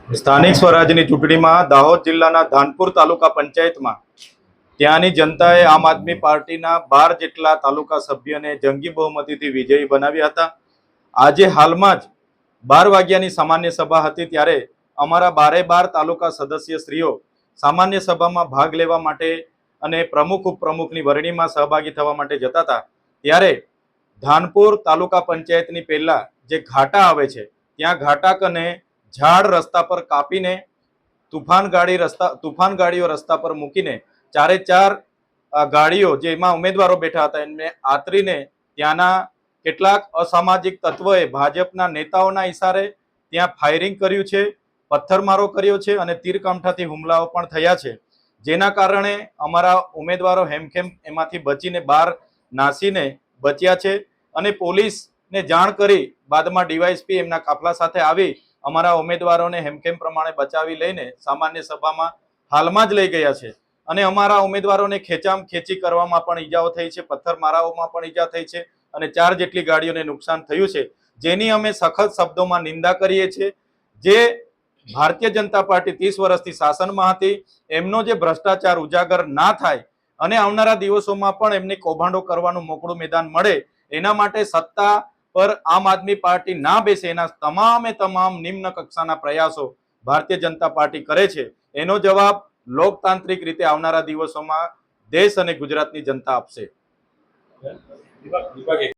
સ્થાનિક સ્વરાજની ચૂંટણીમાં દાહોદ જિલ્લાના ધાનપુર તાલુકા પંચાયતમાં ત્યાંની જનતાએ આમ આદમી પાર્ટીના 12 જેટલા તાલુકા સભ્યને જંગી બહુમતીથી વિજયી બનાવ્યા હતા। આજે હાલમાં જ 12 વાગ્યાની સામાન્ય સભા હતી, ત્યારે અમારા 12 તાલુકા સદસ્યશ્રીઓ સામાન્ય સભામાં ભાગ લેવા માટે અને પ્રમુખ ઉપપ્રમુખની વરણીમાં સહભાગી થવા માટે જતા હતા। ત્યારે ધાનપુર તાલુકા પંચાયતની પહેલા જે ઘાટા આવે છે, ત્યાં ઘાટા કને ઝાડ રસ્તા પર કાપીને તુફાન ગાડીઓ રસ્તા પર મૂકીને 4 ગાડીઓ જેમાં ઉમેદવારો બેઠા હતા એમને આતરીને ત્યાંના કેટલાક અસામાજિક તત્વોએ ભાજપના નેતાઓના ઇશારે ત્યાં ફાયરિંગ કર્યું છે, પથ્થરમારો કર્યો છે અને તીરકામઠાથી હુમલાઓ પણ થયા છે, જેના કારણે અમારા ઉમેદવારો હેમખેમ એમાંથી બચીને બહાર નાસીને બચ્યા છે અને પોલીસને જાણ કરી બાદમાં ડીવાયએસપી એમના કાફલા સાથે આવી અમારા ઉમેદવારોને હેમખેમ પ્રમાણે બચાવી લઈને સામાન્ય સભામાં હાલમાં જ લઈ ગયા છે અને અમારા ઉમેદવારોને ખેંચી કરવામાં પણ ઈજાઓ થઈ છે, પથ્થરમારાઓમાં પણ ઈજા થઈ છે અને 4 જેટલી ગાડીઓને નુકસાન થયું છે, જેની અમે સખત શબ્દોમાં નિંદા કરીએ છીએ। જે ભારતીય જનતા પાર્ટી 30 વર્ષથી શાસનમાં હતી, એમનો જે ભ્રષ્ટાચાર ઉજાગર ના થાય અને આવનારા દિવસોમાં પણ એમને કૌભાંડો કરવાનું મોકળું મેદાન મળે, એના માટે સત્તા પર આમ આદમી પાર્ટી ના બેસે એના તમામ નિમ્ન કક્ષાના પ્રયાસો ભારતીય જનતા પાર્ટી કરે છે। એનો જવાબ લોકતાંત્રિક રીતે આવનારા દિવસોમાં દેશ અને ગુજરાતની જનતા આપશે।